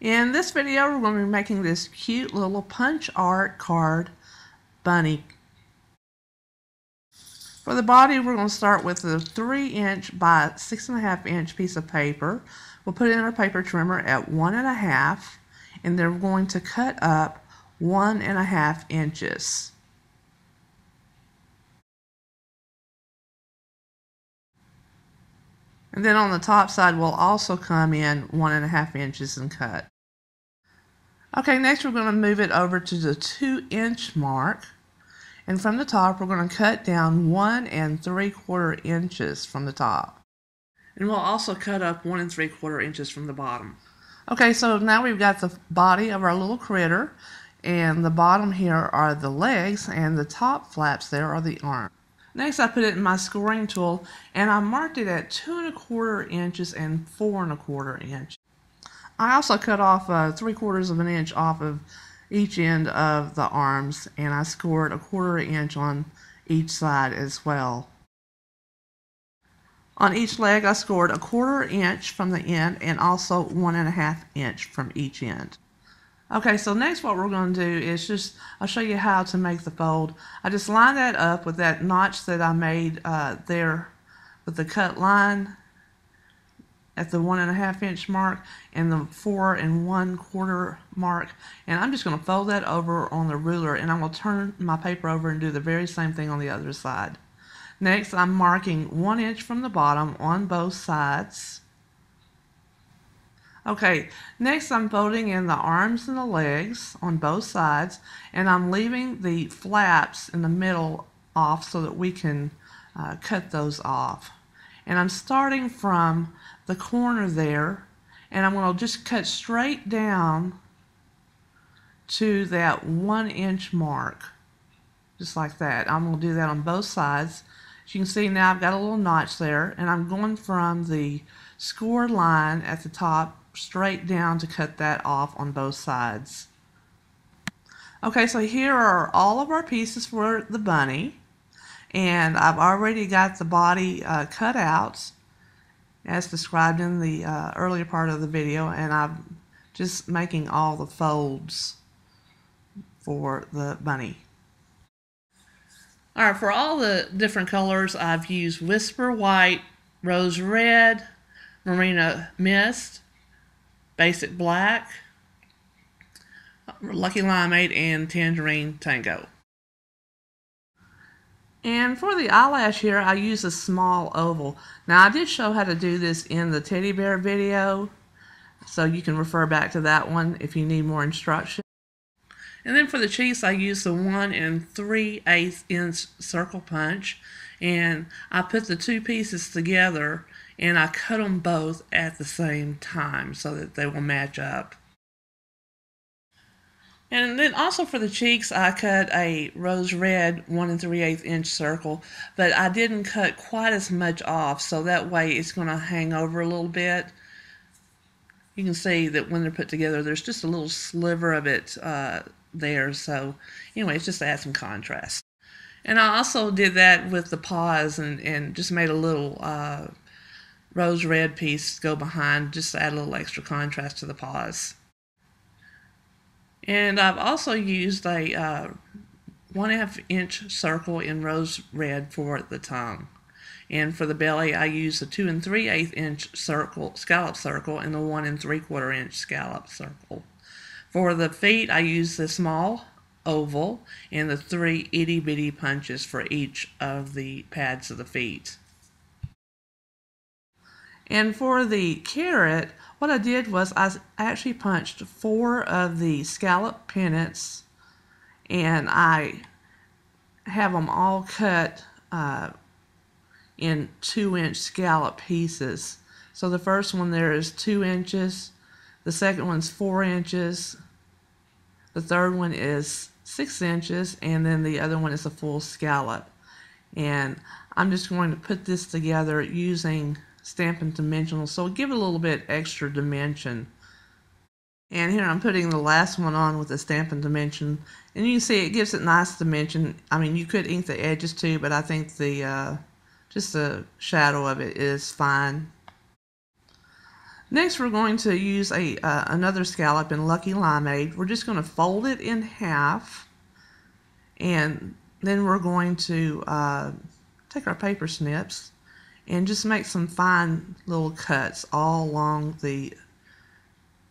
In this video, we're going to be making this cute little punch art card bunny. For the body, we're going to start with a 3" by 6.5" piece of paper. We'll put it in our paper trimmer at 1.5, and then we're going to cut up 1.5 inches. And then on the top side, we'll also come in 1.5 inches and cut. Okay, next we're going to move it over to the 2" mark. And from the top, we're going to cut down 1 3/4 inches from the top. And we'll also cut up 1 3/4 inches from the bottom. Okay, so now we've got the body of our little critter, and the bottom here are the legs, and the top flaps there are the arms. Next, I put it in my scoring tool, and I marked it at 2 1/4 inches and 4 1/4 inches. I also cut off 3/4 inch off of each end of the arms, and I scored 1/4 inch on each side as well. On each leg, I scored 1/4 inch from the end and also 1.5 inch from each end. Okay, so next what we're going to do is I'll show you how to make the fold. I just line that up with that notch that I made there with the cut line at the 1.5 inch mark and the 4 1/4 mark, and I'm just going to fold that over on the ruler, and I'm going to turn my paper over and do the very same thing on the other side. Next, I'm marking 1 inch from the bottom on both sides. Okay, next I'm folding in the arms and the legs on both sides, and I'm leaving the flaps in the middle off so that we can cut those off. And I'm starting from the corner there, and I'm going to just cut straight down to that 1 inch mark, just like that. I'm going to do that on both sides. As you can see now, I've got a little notch there, and I'm going from the score line at the top straight down to cut that off on both sides. Okay, so here are all of our pieces for the bunny, and I've already got the body cut out as described in the earlier part of the video, and I'm just making all the folds for the bunny. Alright, for all the different colors, I've used Whisper White, Rose Red, Marina Mist, Basic Black, Lucky Limeade, and Tangerine Tango. And for the eyelash here, I use a small oval. Now, I did show how to do this in the teddy bear video, so you can refer back to that one if you need more instruction. And then for the cheeks, I use the 1 3/8 inch circle punch, and I put the two pieces together, and I cut them both at the same time so that they will match up. And then also for the cheeks, I cut a rose red 1 3/8 inch circle, but I didn't cut quite as much off, so that way it's going to hang over a little bit. You can see that when they're put together, there's just a little sliver of it there. So anyway, it's just to add some contrast. And I also did that with the paws and just made a little rose red piece go behind, just to add a little extra contrast to the paws. And I've also used a 1/2 inch circle in rose red for the tongue. And for the belly, I use a 2 3/8 inch circle, scallop circle, and a 1 3/4 inch scallop circle. For the feet, I use the small oval and the 3 itty bitty punches for each of the pads of the feet. And for the carrot, what I did was I actually punched 4 of the scallop pennants, and I have them all cut in 2-inch scallop pieces. So the first one there is 2 inches, the second one's 4 inches, the third one is 6 inches, and then the other one is a full scallop. And I'm just going to put this together using Stampin' Dimensional, so give it a little bit extra dimension. And here I'm putting the last one on with the Stampin' Dimension, and you can see it gives it nice dimension. I mean, you could ink the edges too, but I think the just the shadow of it is fine. Next, we're going to use another scallop in Lucky Limeade. We're just going to fold it in half, and then we're going to take our paper snips and just make some fine little cuts all along the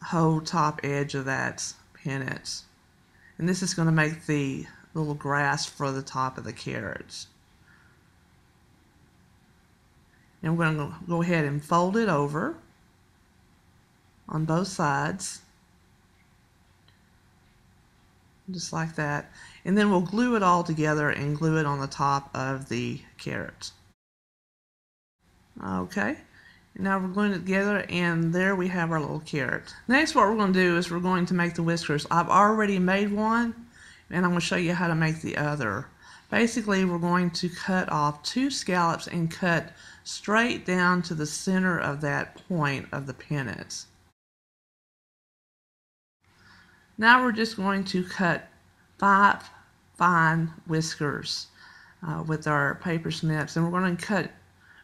whole top edge of that pennant. And this is going to make the little grass for the top of the carrots. And we're going to go ahead and fold it over on both sides, just like that. And then we'll glue it all together and glue it on the top of the carrots. Okay, now we're gluing it together, and there we have our little carrot. Next, what we're going to do is we're going to make the whiskers. I've already made one, and I'm going to show you how to make the other. Basically, we're going to cut off 2 scallops and cut straight down to the center of that point of the pennant. Now we're just going to cut 5 fine whiskers with our paper snips, and we're going to cut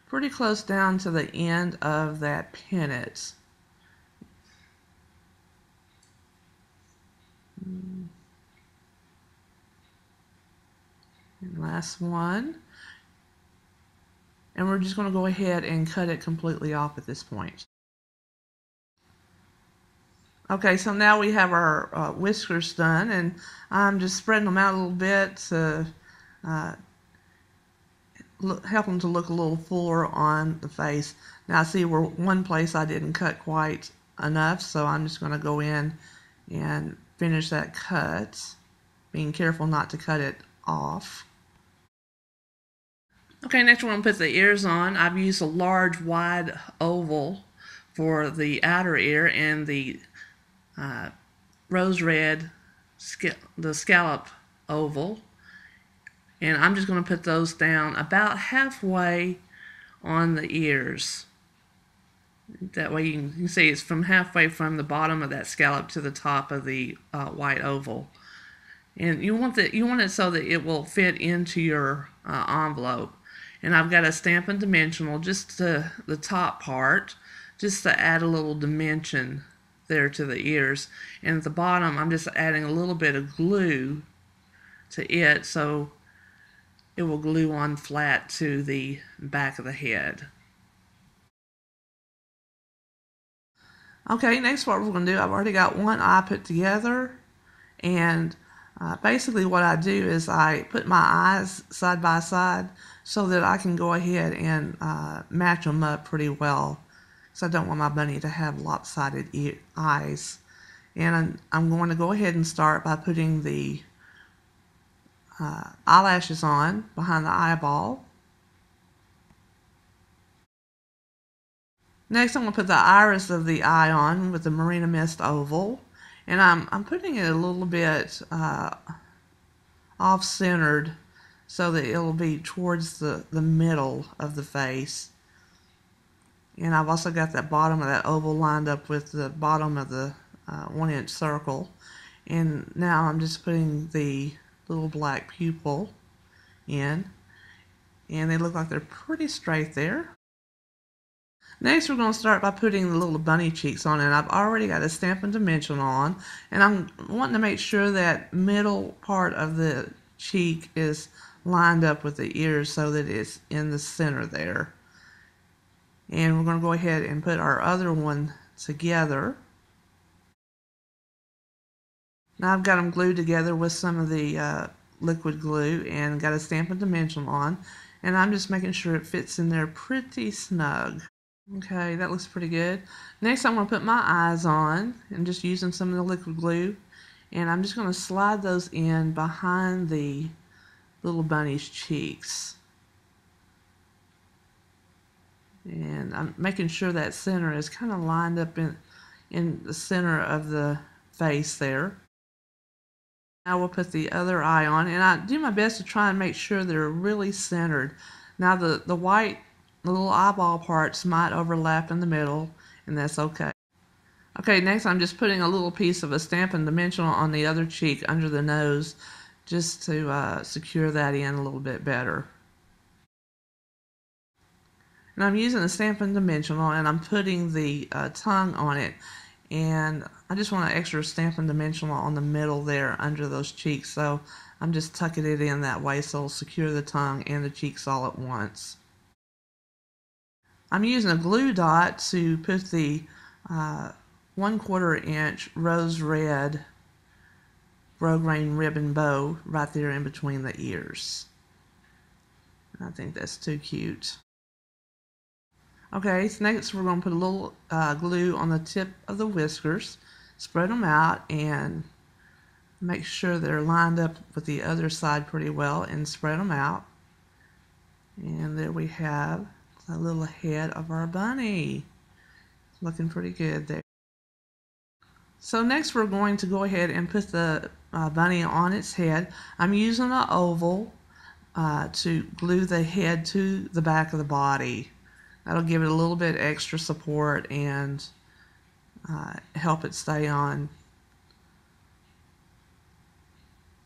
pretty close down to the end of that pennant. And last one. And we're just going to go ahead and cut it completely off at this point. Okay, so now we have our whiskers done, and I'm just spreading them out a little bit to help them to look a little fuller on the face. Now see, where one place I didn't cut quite enough, so I'm just going to go in and finish that cut, being careful not to cut it off. Okay, next we're going to put the ears on. I've used a large wide oval for the outer ear and the rose red, the scallop oval, and I'm just going to put those down about halfway on the ears. That way you can see it's from halfway from the bottom of that scallop to the top of the white oval. And you want it so that it will fit into your envelope. And I've got a Stamlpin dimensional just to the top part, just to add a little dimension there to the ears. And at the bottom, I'm just adding a little bit of glue to it, so it will glue on flat to the back of the head. Okay, next what we're going to do, I've already got one eye put together, and basically what I do is I put my eyes side by side so that I can go ahead and match them up pretty well, because I don't want my bunny to have lopsided eyes. And I'm going to go ahead and start by putting the eyelashes on behind the eyeball. Next, I'm going to put the iris of the eye on with the Marina Mist oval, and I'm putting it a little bit off-centered so that it'll be towards the middle of the face. And I've also got that bottom of that oval lined up with the bottom of the 1-inch circle. And now I'm just putting the little black pupil in, and they look like they're pretty straight there. Next, we're going to start by putting the little bunny cheeks on, and I've already got a Stamlpin dimensional on, and I'm wanting to make sure that middle part of the cheek is lined up with the ears so that it's in the center there. And we're going to go ahead and put our other one together. Now I've got them glued together with some of the liquid glue and got a Stamlpin dimensional on, and I'm just making sure it fits in there pretty snug. Okay, that looks pretty good. Next, I'm going to put my eyes on and just using some of the liquid glue, and I'm just going to slide those in behind the little bunny's cheeks. And I'm making sure that center is kind of lined up in the center of the face there. Now we'll put the other eye on, and I do my best to try and make sure they're really centered. Now the white little eyeball parts might overlap in the middle, and that's okay. Okay, next I'm just putting a little piece of a Stamlpin dimensional on the other cheek under the nose just to secure that in a little bit better. And I'm using a Stamlpin Dimensional, and I'm putting the tongue on it. And I just want an extra Stamlpin Dimensional on the middle there under those cheeks. So I'm just tucking it in that way so it'll secure the tongue and the cheeks all at once. I'm using a glue dot to put the 1/4 inch rose red grosgrain ribbon bow right there in between the ears. I think that's too cute. Okay, so next we're going to put a little glue on the tip of the whiskers, spread them out, and make sure they're lined up with the other side pretty well, and spread them out. And there we have the little head of our bunny. Looking pretty good there. So next we're going to go ahead and put the bunny on its head. I'm using an oval to glue the head to the back of the body. That'll give it a little bit extra support and help it stay on.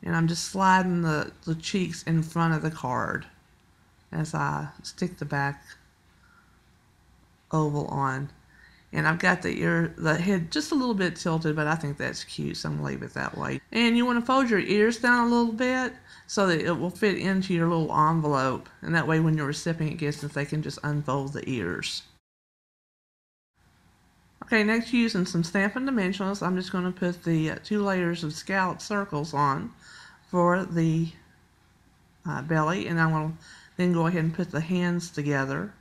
And I'm just sliding the cheeks in front of the card as I stick the back oval on. And I've got the head just a little bit tilted, but I think that's cute, so I'm going to leave it that way. And you want to fold your ears down a little bit so that it will fit into your little envelope. And that way when your recipient gets it, they can just unfold the ears. Okay, next using some Stamlpin Dimensionals, I'm just going to put the 2 layers of scallop circles on for the belly. And I'm going to then go ahead and put the hands together.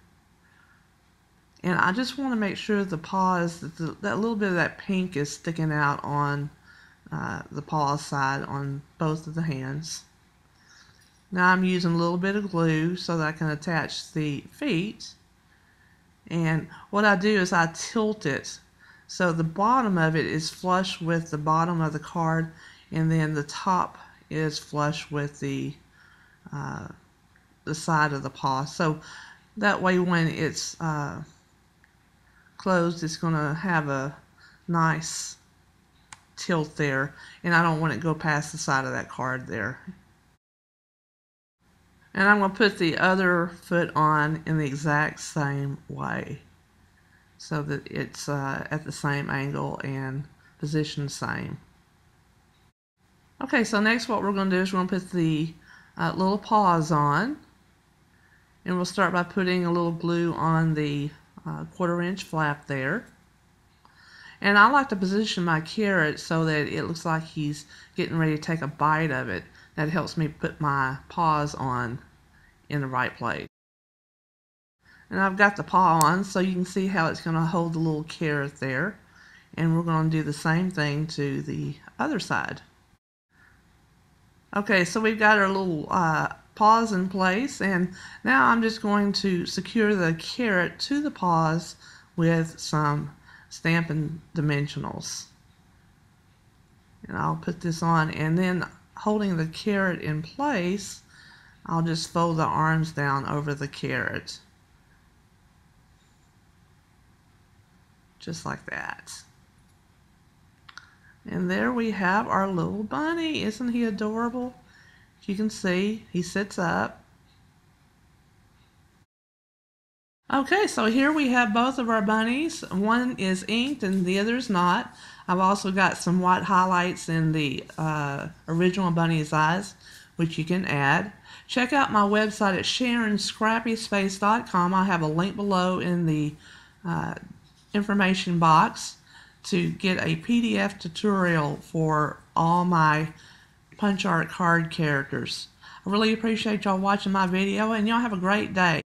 And I just want to make sure the paws, that little bit of that pink is sticking out on the paw side on both of the hands. Now I'm using a little bit of glue so that I can attach the feet. And what I do is I tilt it so the bottom of it is flush with the bottom of the card, and then the top is flush with the side of the paw. So that way when it's closed, it's going to have a nice tilt there, and I don't want it to go past the side of that card there. And I'm going to put the other foot on in the exact same way so that it's at the same angle and positioned same. Okay, so next what we're going to do is we're going to put the little paws on, and we'll start by putting a little glue on the 1/4 inch flap there. And I like to position my carrot so that it looks like he's getting ready to take a bite of it. That helps me put my paws on in the right place. And I've got the paw on so you can see how it's going to hold the little carrot there. And we're going to do the same thing to the other side. Okay, so we've got our little paws in place, and now I'm just going to secure the carrot to the paws with some Stamlpin Dimensionals. And I'll put this on, and then holding the carrot in place, I'll just fold the arms down over the carrot. Just like that. And there we have our little bunny. Isn't he adorable? You can see he sits up. Okay, so here we have both of our bunnies. One is inked and the other is not. I've also got some white highlights in the original bunny's eyes, which you can add. Check out my website at SharonScrappySpace.com. I have a link below in the information box to get a PDF tutorial for all my punch art card characters. I really appreciate y'all watching my video, and y'all have a great day.